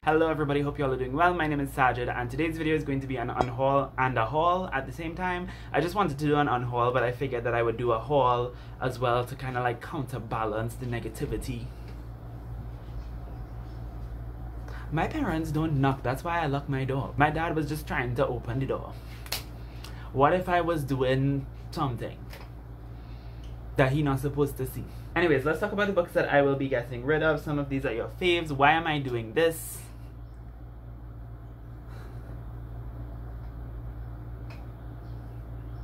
Hello everybody, hope you all are doing well. My name is Saajid and today's video is going to be an unhaul and a haul at the same time. I just wanted to do an unhaul, but I figured that I would do a haul as well to kind of like counterbalance the negativity. My parents don't knock, that's why I lock my door. My dad was just trying to open the door. What if I was doing something that he's not supposed to see? Anyways, let's talk about the books that I will be getting rid of. Some of these are your faves. Why am I doing this?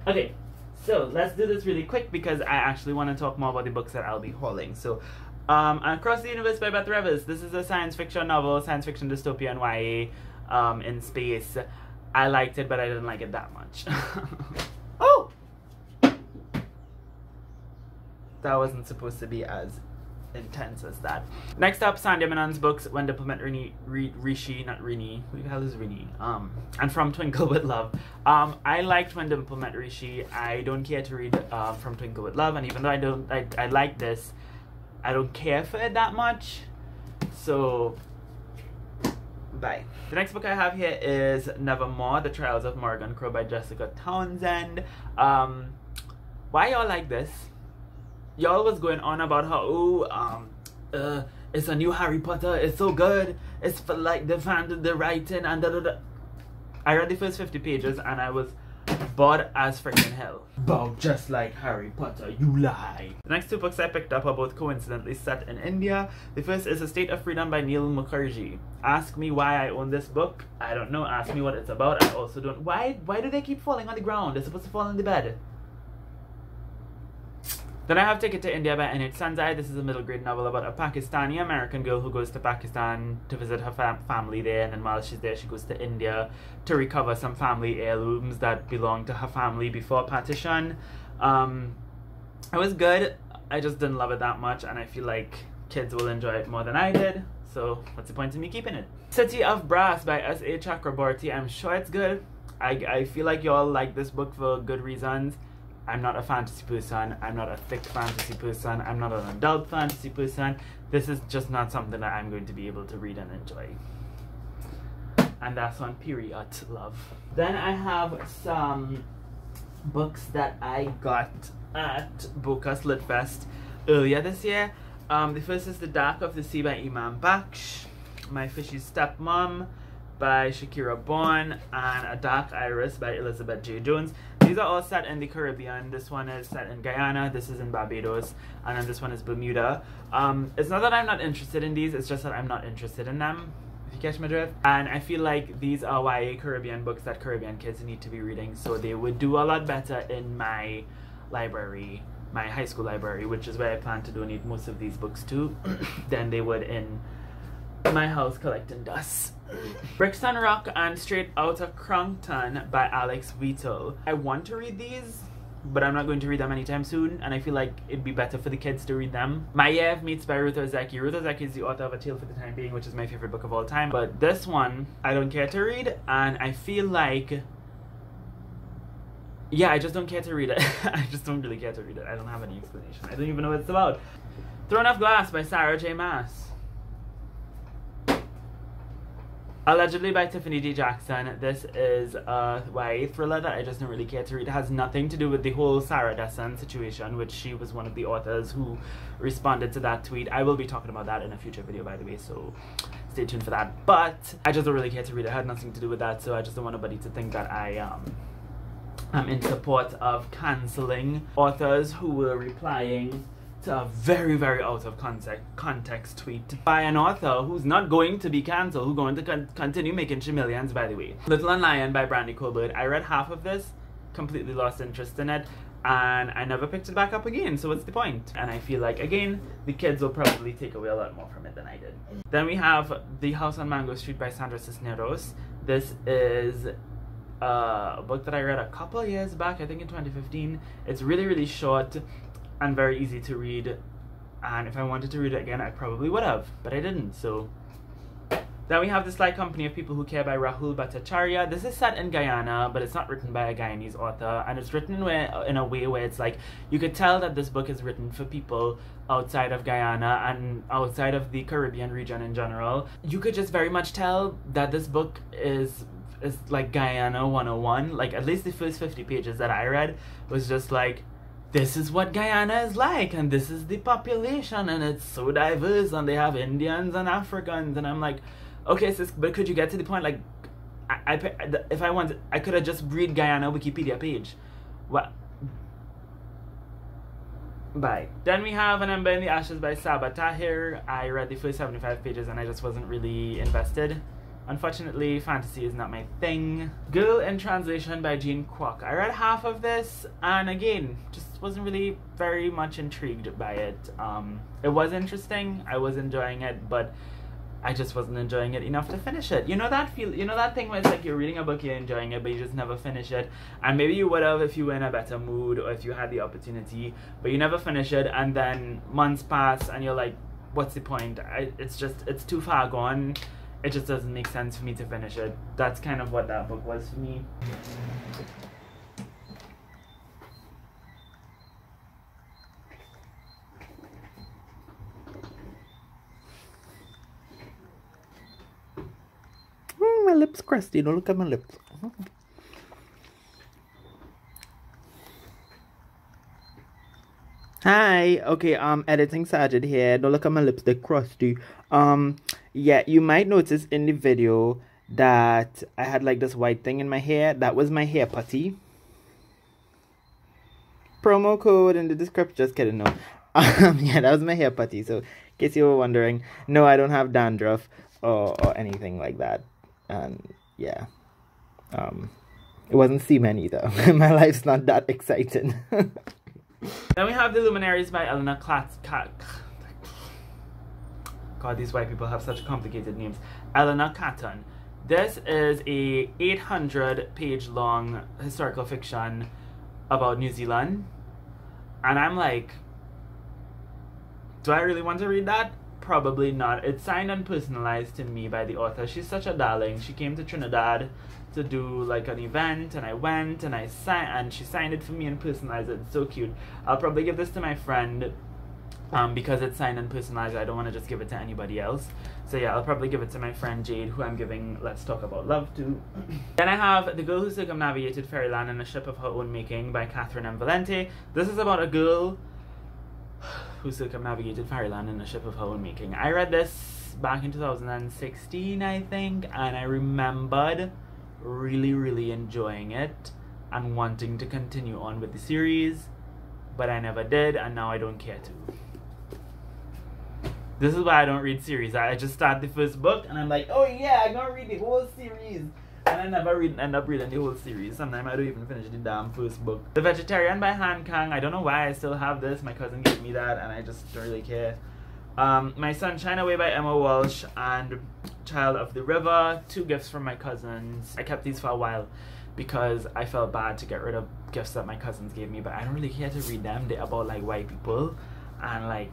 Okay, so let's do this really quick because I actually want to talk more about the books that I'll be hauling. So, Across the Universe by Beth Revis. This is a science fiction novel, science fiction dystopian YA in space. I liked it, but I didn't like it that much. Oh! That wasn't supposed to be as intense as that. Next up, Sandy Menon's books, When Diplomat Rishi, not Rini, who the hell is Rini? And From Twinkle with Love. I liked When Diplomat Rishi. I don't care to read From Twinkle with Love, and even though I like this, I don't care for it that much. So, bye. The next book I have here is Nevermore, The Trials of Morgan Crowe by Jessica Townsend. Why y'all like this? Y'all was going on about how, it's a new Harry Potter, it's so good, it's for like the fan, the writing, and da da da. I read the first 50 pages and I was bored as freaking hell. Bow just like Harry Potter, you lie. The next two books I picked up are both coincidentally set in India. The first is A State of Freedom by Neil Mukherjee. Ask me why I own this book. I don't know. Ask me what it's about. I also don't. Why do they keep falling on the ground? They're supposed to fall on the bed. Then I have Ticket to India by N.H. Sanjay. This is a middle grade novel about a Pakistani American girl who goes to Pakistan to visit her family there, and then while she's there she goes to India to recover some family heirlooms that belonged to her family before partition. It was good, I just didn't love it that much, and I feel like kids will enjoy it more than I did, so what's the point in me keeping it? City of Brass by S.A. Chakraborty. I'm sure it's good. I feel like y'all like this book for good reasons. I'm not a fantasy person, I'm not a thick fantasy person, I'm not an adult fantasy person. This is just not something that I'm going to be able to read and enjoy. And that's on period, love. Then I have some books that I got at Bocas Lit Fest earlier this year. The first is The Dark of the Sea by Imam Baksh, My Fishy Stepmom by Shakira Bourne, and A Dark Iris by Elizabeth J. Jones. These are all set in the Caribbean. This one is set in Guyana, this is in Barbados, and then this one is Bermuda. It's not that I'm not interested in these, it's just that I'm not interested in them, if you catch my drift. And I feel like these are YA Caribbean books that Caribbean kids need to be reading, so they would do a lot better in my library, my high school library, which is where I plan to donate most of these books to, than they would in my house collecting dust. Brixton Rock and Straight Outta Crunkton by Alex Wheatle. I want to read these, but I'm not going to read them anytime soon, and I feel like it'd be better for the kids to read them. Maiev Meets by Ruth Ozeki. Ruth Ozeki is the author of A Tale for the Time Being, which is my favorite book of all time, but this one I don't care to read, and I feel like, yeah, I just don't care to read it. I just don't really care to read it. I don't have any explanation. I don't even know what it's about. Throne of Glass by Sarah J. Maas. Allegedly by Tiffany D. Jackson. This is a YA thriller that I just don't really care to read. It has nothing to do with the whole Sarah Dessen situation, which she was one of the authors who responded to that tweet. I will be talking about that in a future video, by the way, so stay tuned for that. But I just don't really care to read it. It had nothing to do with that, so I just don't want nobody to think that I'm in support of cancelling authors who were replying to a very, very out of context tweet by an author who's not going to be cancelled, who's going to continue making millions, by the way. Little and Lion by Brandy Colbert. I read half of this, completely lost interest in it, and I never picked it back up again, so what's the point? And I feel like, again, the kids will probably take away a lot more from it than I did. Then we have The House on Mango Street by Sandra Cisneros. This is a book that I read a couple years back, I think in 2015. It's really, really short and very easy to read, and if I wanted to read it again I probably would have, but I didn't, so Then we have The Sly Company of People Who Care by Rahul Bhattacharya. This is set in Guyana, but it's not written by a Guyanese author, and it's written in a way where it's like, you could tell that this book is written for people outside of Guyana and outside of the Caribbean region in general. You could just very much tell that this book is like Guyana 101. Like, at least the first 50 pages that I read was just like, this is what Guyana is like, and this is the population, and it's so diverse, and they have Indians and Africans, and I'm like, okay, sis, but could you get to the point, like, if I wanted, I could have just read Guyana Wikipedia page. What? Bye. Then we have An Ember in the Ashes by Saba Tahir. I read the first 75 pages and I just wasn't really invested. Unfortunately, fantasy is not my thing. Girl in Translation by Jean Kwok. I read half of this, and again, just wasn't really very much intrigued by it. It was interesting, I was enjoying it, but I just wasn't enjoying it enough to finish it. You know that thing where it's like you're reading a book, you're enjoying it, but you just never finish it. And maybe you would have if you were in a better mood or if you had the opportunity, but you never finish it, and then months pass and you're like, what's the point? It's too far gone. It just doesn't make sense for me to finish it. That's kind of what that book was for me. My lips crusty. Don't look at my lips. Hi. Okay, editing Saajid here. Don't look at my lips, they're crusty. Yeah, you might notice in the video that I had like this white thing in my hair. That was my hair putty. Promo code in the description. Just kidding, no. Yeah, that was my hair putty. So in case you were wondering, no, I don't have dandruff or anything like that. And yeah, it wasn't semen either. My life's not that exciting. Then we have The Luminaries by Eleanor God, these white people have such complicated names. Eleanor Catton. This is a 800-page long historical fiction about New Zealand. And I'm like, do I really want to read that? Probably not. It's signed and personalized to me by the author. She's such a darling. She came to Trinidad to do like an event, and I went and she signed it for me and personalized it. It's so cute. I'll probably give this to my friend because it's signed and personalized. I don't want to just give it to anybody else. So yeah, I'll probably give it to my friend Jade, who I'm giving Let's Talk About Love to. Then I have The Girl Who Circumnavigated Fairyland in a Ship of Her Own Making by Catherine M. Valente. This is about a girl who circumnavigated Fairyland in a ship of her own making. I read this back in 2016, I think, and I remembered really, really enjoying it and wanting to continue on with the series, but I never did, and now I don't care to. This is why I don't read series. I just start the first book, and I'm like, oh yeah, I'm gonna read the whole series. And I never end up reading the whole series. Sometimes I don't even finish the damn first book. The Vegetarian by Han Kang. I don't know why I still have this. My cousin gave me that and I just don't really care. My Sunshine Away by Emma Walsh and Child of the River. 2 gifts from my cousins. I kept these for a while because I felt bad to get rid of gifts that my cousins gave me, but I don't really care to read them. They're about like white people and like...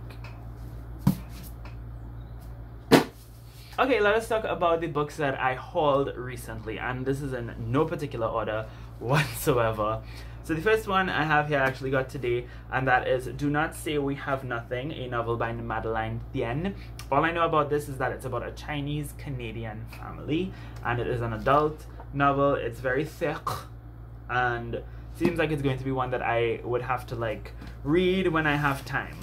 Okay, let us talk about the books that I hauled recently, and this is in no particular order whatsoever. So the first one I have here I actually got today, and that is Do Not Say We Have Nothing, a novel by Madeline Thien. All I know about this is that it's about a Chinese-Canadian family, and it is an adult novel. It's very thick, and seems like it's going to be one that I would have to like read when I have time,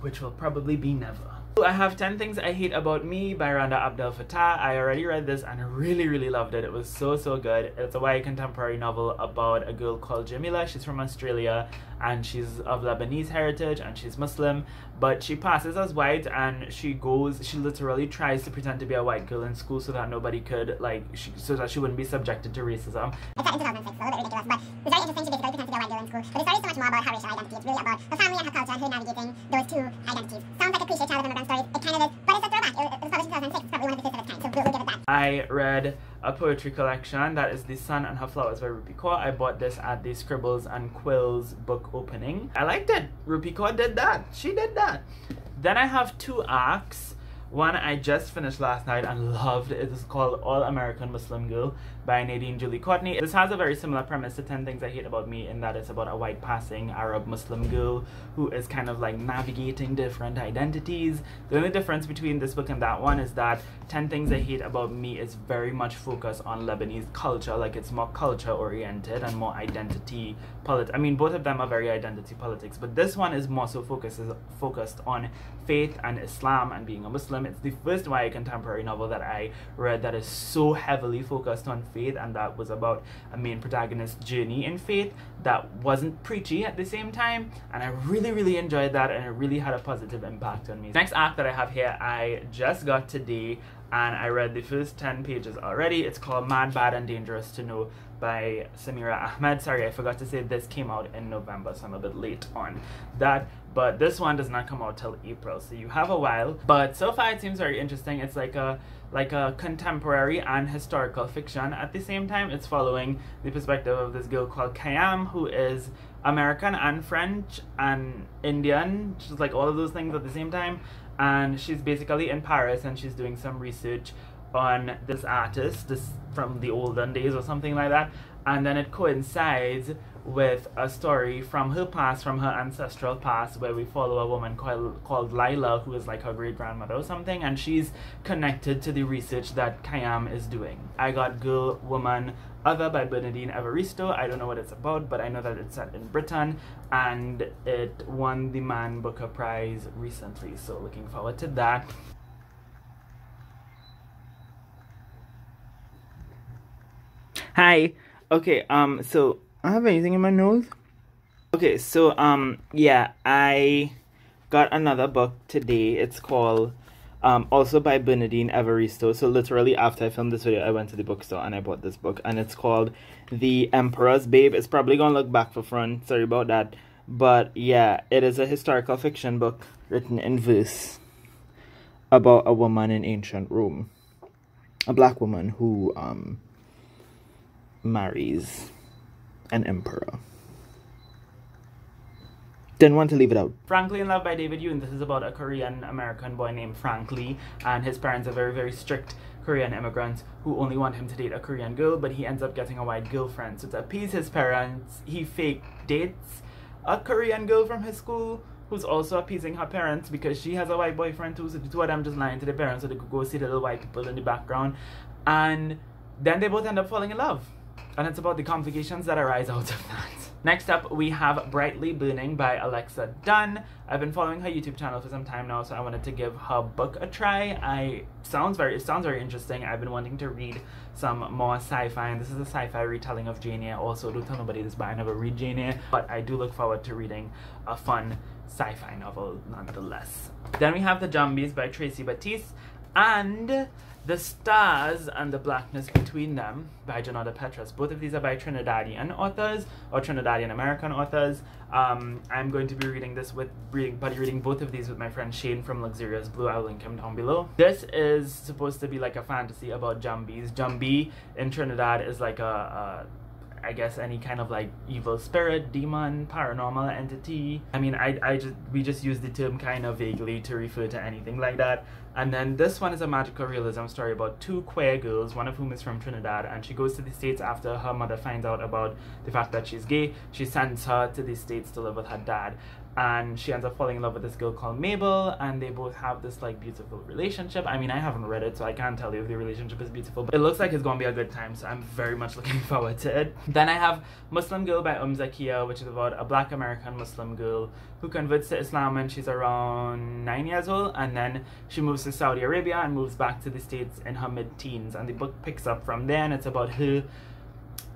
which will probably be never. I have 10 Things I Hate About Me by Randa Abdel Fattah. I already read this and I really, really loved it. It was so good. It's a YA contemporary novel about a girl called Jamila. She's from Australia and she's of Lebanese heritage and she's Muslim, but she passes as white and she literally tries to pretend to be a white girl in school so that nobody could, so that she wouldn't be subjected to racism. It's set in 2006, so a little bit ridiculous, but it's very interesting. She basically pretends to be a white girl in school. But the story is so much more about her racial identity. It's really about her family and her culture and her navigating those 2 identities. Sounds like a cliche child of immigrant stories. It kind of is, but it's a throwback. It was published in 2006. It's probably one of the first of its kind, so we'll give it that. I read a poetry collection that is The Sun and Her Flowers by Rupi Kaur. I bought this at the Scribbles and Quills book opening. I liked it. Rupi Kaur did that. She did that. Then I have 2 arcs One I just finished last night and loved. It is called All American Muslim Girl by Nadine Julie Courtney. This has a very similar premise to 10 Things I Hate About Me, in that it's about a white passing Arab Muslim girl who is kind of like navigating different identities. The only difference between this book and that one is that 10 Things I Hate About Me is very much focused on Lebanese culture. Like, it's more culture oriented and more identity politics. I mean, both of them are very identity politics, but this one is more so focused on faith and Islam and being a Muslim. It's the first YA contemporary novel that I read that is so heavily focused on faith, and that was about a main protagonist's journey in faith that wasn't preachy at the same time, and I really enjoyed that, and it really had a positive impact on me. Next arc that I have here, I just got today, and I read the first 10 pages already. It's called Mad, Bad and Dangerous to Know by Samira Ahmed. Sorry, I forgot to say this came out in November, so I'm a bit late on that. But this one does not come out till April, so you have a while. But so far it seems very interesting. It's like a contemporary and historical fiction. At the same time, it's following the perspective of this girl called Khayyam, who is American and French and Indian. She's like all of those things at the same time. And she's basically in Paris, and she's doing some research on this artist, this from the olden days or something like that, and then it coincides with a story from her past, from her ancestral past, where we follow a woman called Lila, who is like her great-grandmother or something, and she's connected to the research that Khayyam is doing. I got Girl, Woman, Other by Bernardine Evaristo. I don't know what it's about, but I know that it's set in Britain, and it won the Man Booker Prize recently, so looking forward to that. Hi. Okay, so I have anything in my nose? Okay, so yeah, I got another book today. It's called also by Bernardine Evaristo. So literally after I filmed this video, I went to the bookstore and I bought this book, and it's called The Emperor's Babe. It's probably gonna look back for front, sorry about that. But yeah, it is a historical fiction book written in verse about a woman in ancient Rome. A black woman who marries an emperor. Didn't want to leave it out. Frankly in Love by David Yoon. This is about a Korean American boy named Frank Lee, and his parents are very strict Korean immigrants who only want him to date a Korean girl, but he ends up getting a white girlfriend. So to appease his parents, he fake dates a Korean girl from his school who's also appeasing her parents because she has a white boyfriend too, so the two of them just lying to their parents so they could go see the little white people in the background, and then they both end up falling in love. And it's about the complications that arise out of that. Next up, we have Brightly Burning by Alexa Dunn. I've been following her YouTube channel for some time now, so I wanted to give her book a try. It sounds very interesting. I've been wanting to read some more sci-fi, and this is a sci-fi retelling of Jane Eyre. Also, don't tell nobody this, but I never read Jane Eyre, but I do look forward to reading a fun sci-fi novel nonetheless. Then we have The Jumbies by Tracy Batiste, and The Stars and the Blackness Between Them by Janada Petrus. Both of these are by Trinidadian authors, or Trinidadian American authors. I'm going to be reading both of these with my friend Shane from Luxurious Blue. I'll link him down below. This is supposed to be like a fantasy about Jumbies. Jumbie in Trinidad is like I guess any kind of like evil spirit, demon, paranormal entity. I mean, we just use the term kind of vaguely to refer to anything like that. And then this one is a magical realism story about two queer girls, one of whom is from Trinidad, and she goes to the States after her mother finds out about the fact that she's gay. She sends her to the States to live with her dad, and she ends up falling in love with this girl called Mabel, and they both have this like beautiful relationship. I mean, I haven't read it, so I can't tell you if the relationship is beautiful, but it looks like it's gonna be a good time, so I'm very much looking forward to it. Then I have Muslim Girl by Zakia, which is about a black American Muslim girl who converts to Islam when she's around 9 years old, and then she moves to Saudi Arabia and moves back to the States in her mid-teens, and the book picks up from there, and it's about her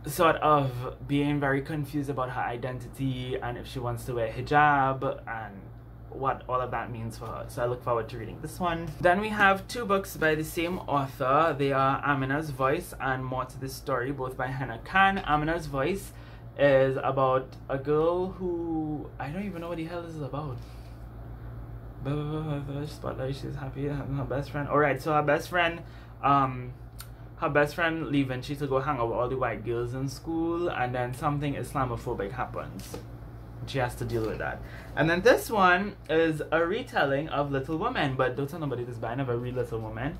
sort of being very confused about her identity and if she wants to wear hijab and what all of that means for her. So I look forward to reading this one. Then we have two books by the same author. They are Aminas Voice and More to This Story, both by Hannah Khan. Aminas Voice is about a girl who I don't even know what the hell this is about. Spotlight, she's happy having her best friend. Alright, so her best friend leaving, she used to go hang out with all the white girls in school, and then something Islamophobic happens. She has to deal with that. And then this one is a retelling of Little Women, but don't tell nobody this, but I never read Little Women.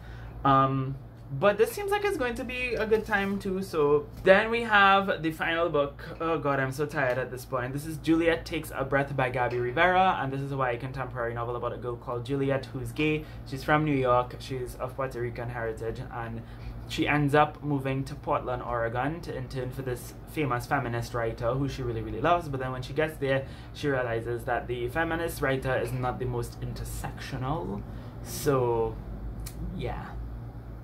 But this seems like it's going to be a good time too. So then we have the final book. Oh god, I'm so tired at this point. This is Juliette Takes a Breath by Gabby Rivera, and this is a YA contemporary novel about a girl called Juliette who's gay. She's from New York. She's of Puerto Rican heritage, and she ends up moving to Portland, Oregon to intern for this famous feminist writer who she really, really loves. But then when she gets there, she realizes that the feminist writer is not the most intersectional. So, yeah.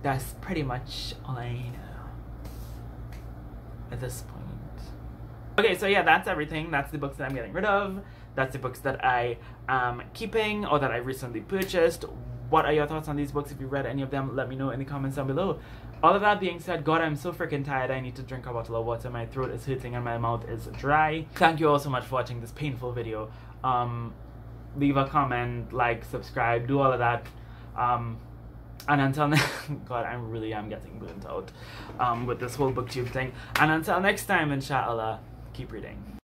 That's pretty much all I know at this point. Okay, so yeah, that's everything. That's the books that I'm getting rid of. That's the books that I am keeping or that I recently purchased. What are your thoughts on these books? If you read any of them, let me know in the comments down below. All of that being said, God, I'm so freaking tired. I need to drink a bottle of water. My throat is hurting and my mouth is dry. Thank you all so much for watching this painful video. Leave a comment, like, subscribe, do all of that. And until next, God, I really am getting burnt out with this whole booktube thing. And until next time, inshallah, keep reading.